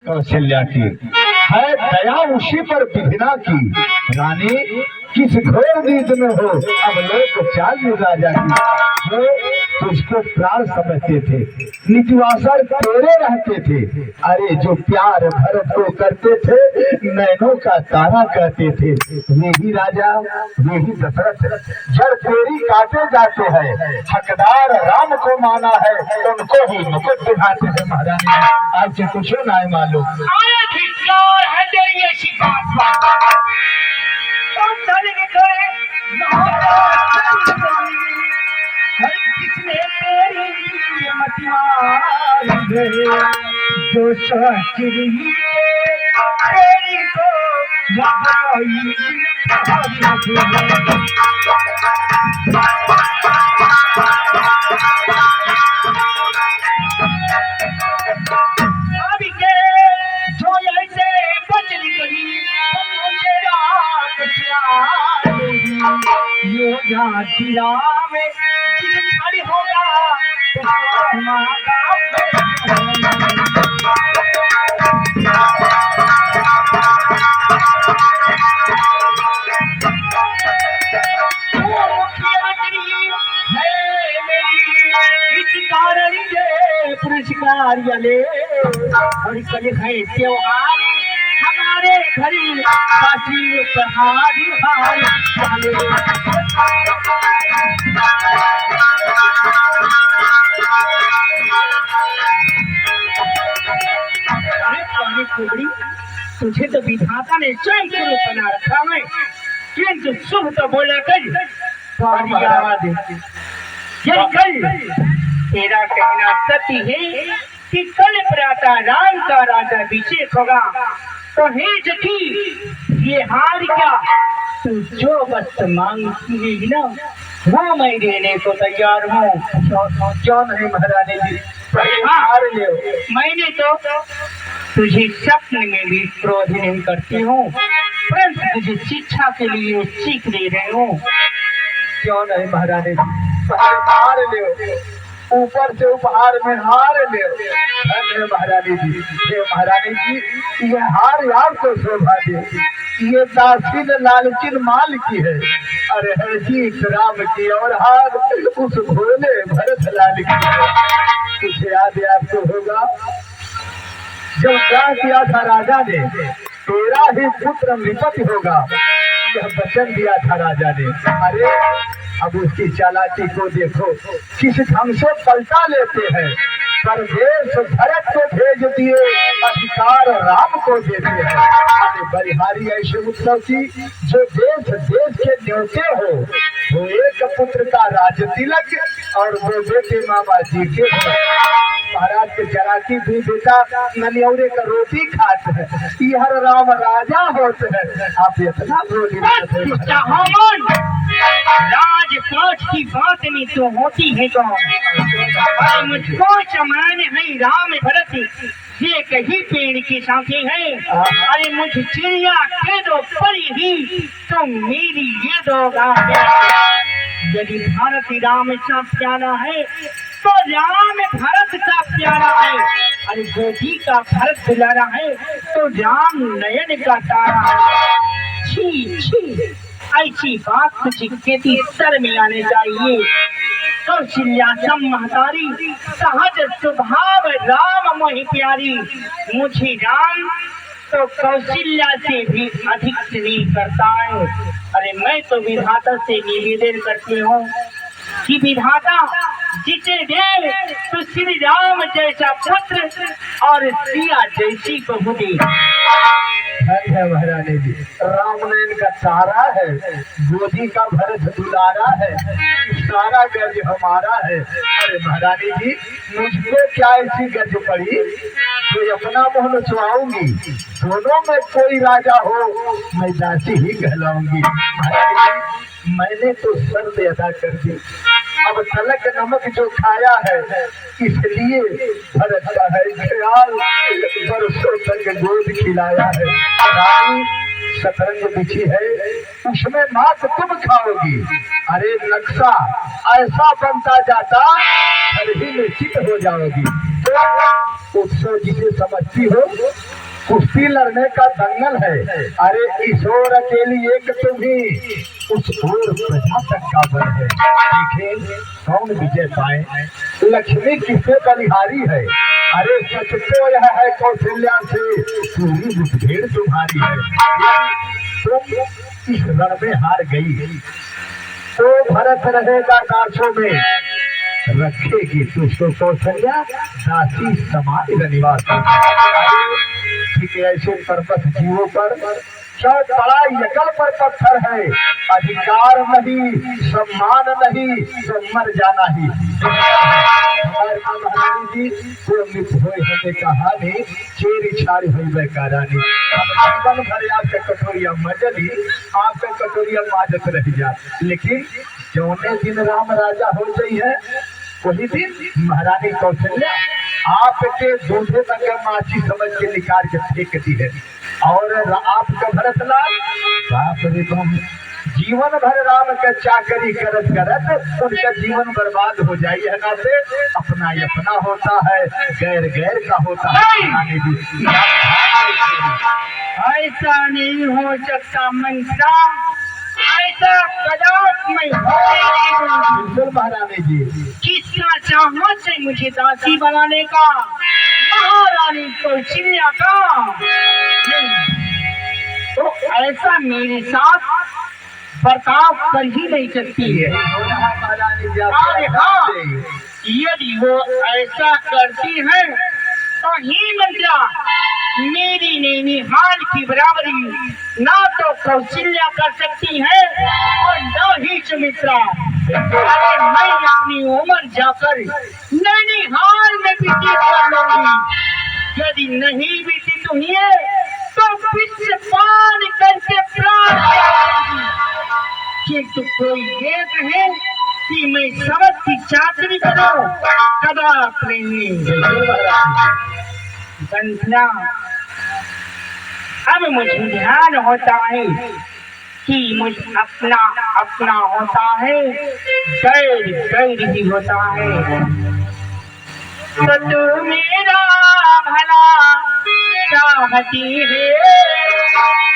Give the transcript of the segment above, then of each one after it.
कौशल्या की है दया उसी पर विधिना की। रानी किस घोर नींद में हो अब लोग चाल राजा की। जो तुझको प्राण समझते थे निजवासर तेरे रहते थे। अरे जो प्यार भरत को करते थे नैनों का तारा कहते थे। वे ही राजा वे ही दशरथ जड़ तेरी काटे जाते हैं। हकदार राम को माना है उनको ही मुकुट दिखाते थे। महारानी आपसे कुछ ना है मालूम जो तेरी को में खड़ी होगा पुरस्कार और कल है त्योहार हमारे घर काशी उपहार तुझे तो विधाता ने स्वयं स्वरूप बना रखा है किंतु शुभ तो बोला कर कल तेरा कहना सत्य है कि कल प्रातः राम का राजा अभिषेक होगा। तो हे जकी ये हार क्या तू जो वस्तु मांगती है ना वो मैं देने को तैयार हूँ। क्यों नहीं महारानी जी हार ले मैंने तो तुझे स्वप्न में भी क्रोध नहीं करती हूँ परंतु तुझे शिक्षा के लिए सीख दे रही हूँ। क्यों नहीं महारानी जी हार ले ऊपर से उपहार में हार ले। धन्य महारानी जी ये महारानी जी ये हार यार को शोभा दे। ये दासीन लालचिन माल की है। अरे है जी राम की और हार उस भोले भरत लाल की है। कुछ याद आपको होगा जब क्या किया था राजा ने तेरा ही पुत्र विपत्ति होगा यह वचन दिया था राजा ने। अरे अब उसकी चालाकी को देखो किस ढंग से पलटा लेते हैं। परदेश भरत को भेज दिए अधिकार राम को देते हैं। अरे बलिहारी ऐसे उत्सव की जो देश देश के न्योते हो वो एक पुत्र का राज तिलक और वो बेटे मामा जी के महाराज के चराकी भी बेटा ननियौरे का रोटी खाते हैं। यह राम राजा होते हैं। आप इतना बोली राजपाट की बात में तो होती है कौन मुझको समान है राम भरत ये कहीं पेड़ के साथी है। अरे मुझे चिड़िया कह दो पर ही तो मेरी ये दो यदि भारत राम सा प्यारा है तो राम भरत का प्यारा है। अरे गोदी का भरत दुलारा है तो राम नयन का तारा है। छी छी ऐसी बात तुझे खेती सर में आने चाहिए। कौशल्या महतारी सहज स्वभाव राम मोहि प्यारी। मुझे राम तो कौशल्या से भी अधिक स्नेह करता है। अरे मैं तो विधाता से निवेदन करती हूँ कि विधाता जिसे दे तो श्री राम जैसा पुत्र और सिया जैसी बहू दे। है महारानी जी राम नयन का तारा है गोदी का भरत दुलारा है सारा गर्ज हमारा है। अरे महारानी जी मुझको क्या ऐसी गर्ज पड़ी तो अपना मुँह नचवाऊंगी। दोनों में कोई राजा हो मैं दासी ही कहलाऊंगी। महारानी जी मैंने तो शर्त अदा कर दी अब तलक नमक जो खाया है इसलिए भरत का है ख्याल बरसों तक गोद खिलाया है। रानी शतरंज बिछी है उसमें मात तुम खाओगी। अरे नक्शा ऐसा बनता जाता घर ही में चित हो जाओगी। तो उत्सव जिसे समझती हो कुश्ती लड़ने का दंगल है। अरे इस ओर अकेली एक तुम्ही, उस ओर प्रजा तक का बल है। देखे कौन विजय पाए, लक्ष्मी किससे बलिहारी है। अरे सच तो यह है कौशल्या से पूरी मुठभेड़ तुम्हारी है। तुम इस रण में हार गई तो भरत रहेगा दासों में, रखेगी तुझको कौशल्या दासी समान निवास। ठीक ऐसे पर्वत जीवों पर क्यों पड़ा यकल पर पत्थर है। अधिकार नहीं सम्मान नहीं तो मर जाना ही। हमारे महारानी जी को मित होए हमें कहानी, चेरी छाड़ी हुई बेकारानी। हम जीवन भर आपका कटोरिया मजली, आपका कटोरिया माजत रह जा। लेकिन जौने दिन राम राजा हो गई है वही दिन महारानी कौशल्या आपके दूधे तक माची समझ के निकाल के फेंक दी है। और आपका भरतलाल बाप रे बम जीवन भर राम का चाकरी करत करत उनका जीवन बर्बाद हो जाए है ना। से अपना ही अपना होता है, गैर गैर का होता है। ऐसा नहीं हो सकता मंत्रा, ऐसा कदाप मैं बिल्कुल महारानी जी। किसका चाहत है मुझे दासी बनाने का, महारानी कौशल्या का? नहीं, तो ऐसा मेरे साथ बर्ताव कर ही नहीं सकती है। महारानी जी अरे हाँ, यदि वो ऐसा करती है तो ही मंत्रा मेरी नैनीहाल की बराबरी ना तो कौशल्या कर सकती है और न ही सुमित्रा। अरे मैं अपनी उम्र जाकर नैनीहाल में बीती कर लूंगी, यदि नहीं बीती तुम्हें तो विष पान करके प्राण त्यागूंगी। किंतु कोई ये कहे कि मैं सबक की चाकरी करूं, कदाप नहीं। बंधना अब मुझे ध्यान होता है कि मुझे अपना अपना होता है, गैर गैर ही होता है। तो तू मेरा भला चाहती है,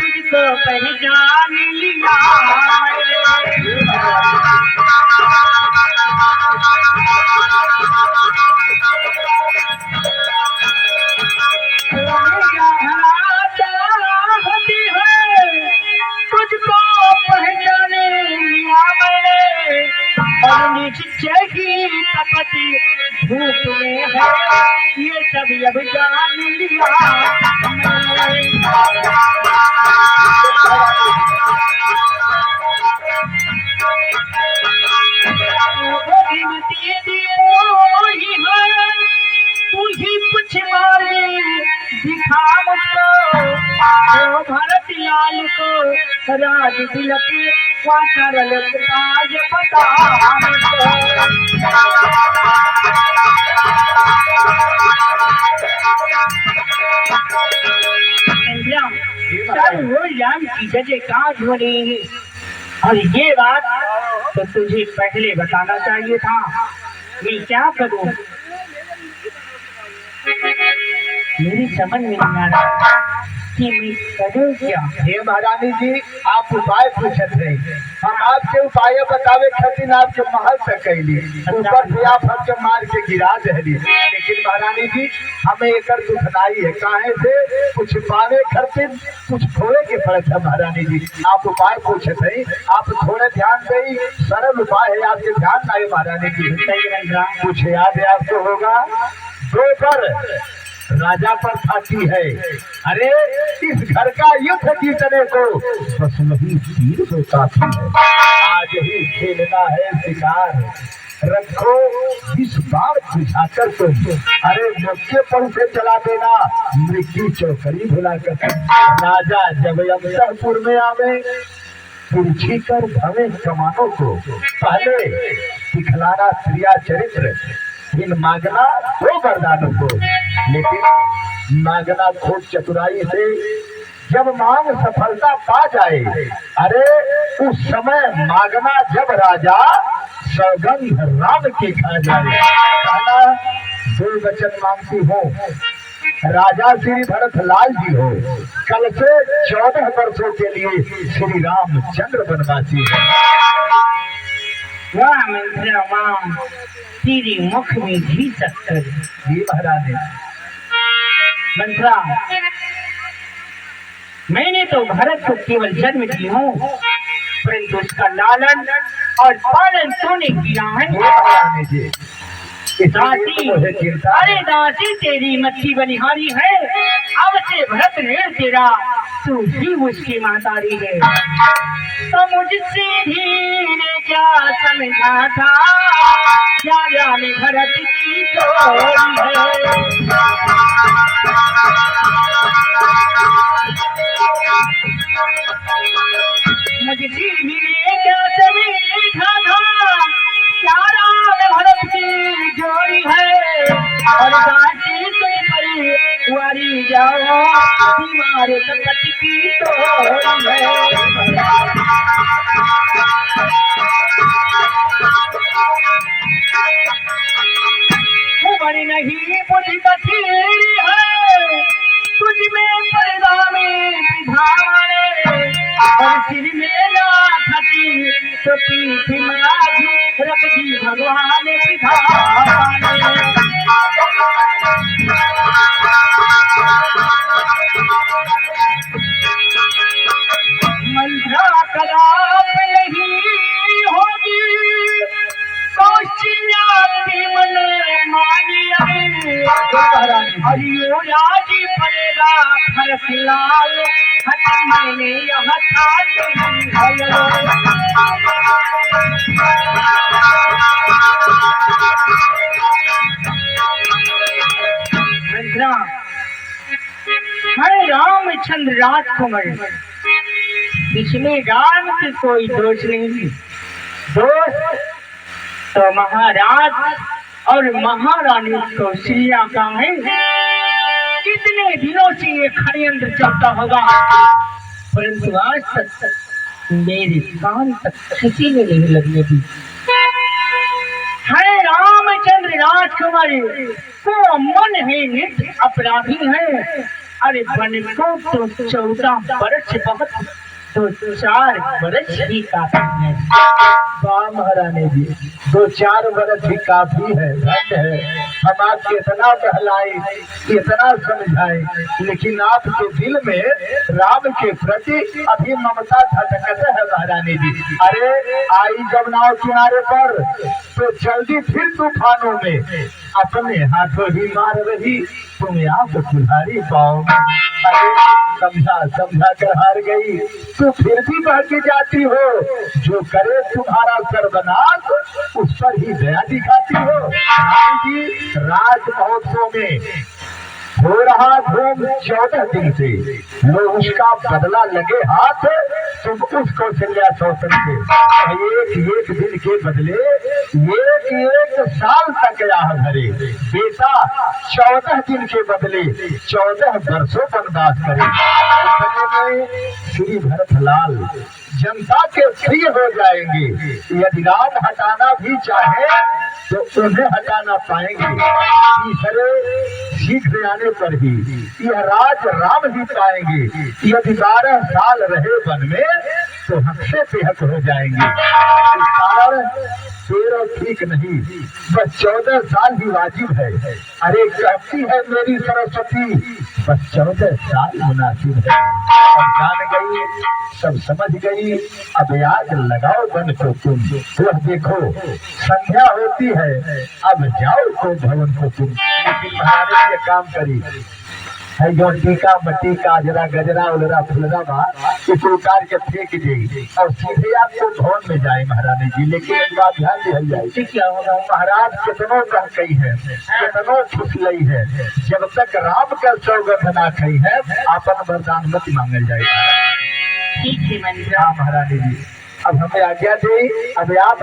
तुझको पहचान लिया। तुझको पहचाने लिया मैंने, और निश्चय की तपति धूप में है, ये सब अब जान लिया तू ही कुछ मारे दिखा मुझको, भरत लाल को राज तिलक वाचरल आज बता हो राम की जगह कहाँ हो रही है। और ये बात तो तुझे पहले बताना चाहिए था। मैं क्या करूं, मेरी समझ में नहीं आ रहा कि मैं करूं क्या। हे महारानी जी आप उपाय पूछत रहे, हम आपके उपाय बतावे खातिर आपके महल तक कैली, ऊपर से आप हमके मार के गिरा दहली। लेकिन महारानी जी हमें एक दुखनाई है, काहे से कुछ पावे खातिर कुछ खोए के पड़त है। महारानी जी आप उपाय पूछत है, आप थोड़े ध्यान दे, सरल उपाय है, आपके ध्यान आए। महारानी जी कुछ याद है आपको होगा, दो पर राजा पर फांसी है। अरे इस घर का युद्ध जीतने को बस वही तीर से काफी है। आज ही खेलना है शिकार, रखो इस बार बुझाकर तुम, अरे मौके पर उसे चला देना, मृत्यु चौकरी भुलाकर। राजा जब अमरपुर में आवे तिरछी कर भवे कमानों को, पहले दिखलाना क्रिया चरित्र, फिर मांगना दो वरदानों को। लेकिन मांगना खूब चतुराई से, जब मांग सफलता पा जाए, अरे उस समय मांगना जब राजा सौगंध राम की खा जाए। कहना दो वचन मांगती हो, राजा श्री भरत लाल जी हो, कल से 14 वर्षों के लिए श्री रामचंद्र वनवासी है। वाह मंत्रा वाह, तेरे मुख में घी शक्कर। जी महारानी। मंत्रा, मैंने तो भरत को केवल जन्म दी हूँ, परंतु उसका लालन और पालन तूने किया है। महारानी जी, दासी, अरे दासी तेरी मच्छी बनिहारी है, अब से भरत ने तेरा, तू ही उसकी मातारी है। तो मुझसे धीरे क्या समझा था, क्या जाने भरत की चोरी है। मुझसे धीरे क्या समझा था, क्या राम भरत की जोड़ी है। और दासी तुझ पर वारी जाओ, तुम्हारे संकट की तोड़ी है। उमर नहीं बुद्धि कथीरी है, तुझ में पर्दा में विधाने, और सिर में लाठी तो पीठ में आज रख दी भगवान विधाने। मंत्रा कलाप नहीं होगी, कौशल्याति मन मानी हरियो राजी पड़ेगा भरत लाल, हट मैंने यह था मंत्रा। हरे रामचंद्र राजकुमार, इसमें राम की कोई दोष नहीं, दोष तो महाराज और महारानी कौशल्या का है। कितने दिनों से ये षड्यंत्र चलता होगा, परंतु आज तक मेरे कान तक किसी ने नहीं लगने दी। है रामचंद्र राजकुमारी को मन है नित्य अपराधी है। अरे बन को तो 14 वर्ष बहुत, तो 4 वर्ष ही काफी है। वाह महारानी जी, 2-4 वर्ष ही काफी है, घट है। हम आपके इतना बहलाए, इतना समझाए, लेकिन आपके दिल में राम के प्रति अभी ममता धटकत है महारानी जी। अरे आई जब नाव किनारे पर, तो जल्दी फिर तूफानों में अपने हाथों ही मार रही, तुम्हें आप सुधारी पाओ। अरे समझा कर हार गई, तो फिर भी बहकी जाती हो। जो करे तुम्हारा सर्वनाश, उस पर ही दया दिखाती हो। रानी जी, राज महोत्सव में हो रहा धूम 14 दिन से, लोग उसका बदला लगे हाथ, तुम उस कौशल्या सौतन से एक दिन के बदले एक साल तक राह भरे। बेटा 14 दिन के बदले 14 वर्षों वनवास करे। इतने में श्री भरत लाल जनता के प्रिय हो जाएंगे। यदि राम हटाना भी चाहे तो उन्हें हटाना पाएंगे। तीसरे शीघ्र आने पर ही यह राज राम ही पाएंगे। यदि 12 साल रहे वन में तो हमसे बेहद हो जाएंगे। इस कारण 13 ठीक नहीं, बस 14 साल ही वाजिब है। अरे कहती है मेरी सरस्वती, बस 14 साल मुनासिब है। अब जान गई, सब समझ गई। अब याद लगाओ बन को तुम, वह देखो संध्या होती है, अब जाओ तो भवन को तुम। लेकिन महारानी ये काम करी है, जो टीका मटीका जरा गजरा उलरा फुलरा बा, इस उतार के फेंक देगी और सीधे आपको भवन में जाए महारानी जी। लेकिन एक बात ध्यान दिया जाए, क्या होगा महाराज कितनों कह गई है, कितनों फुसलई है, जब तक राम का सौगंध ना खई है, आपन वरदान मत मांगल जाए। ठीक है महारानी जी, अब हमें आज्ञा दे। अब आप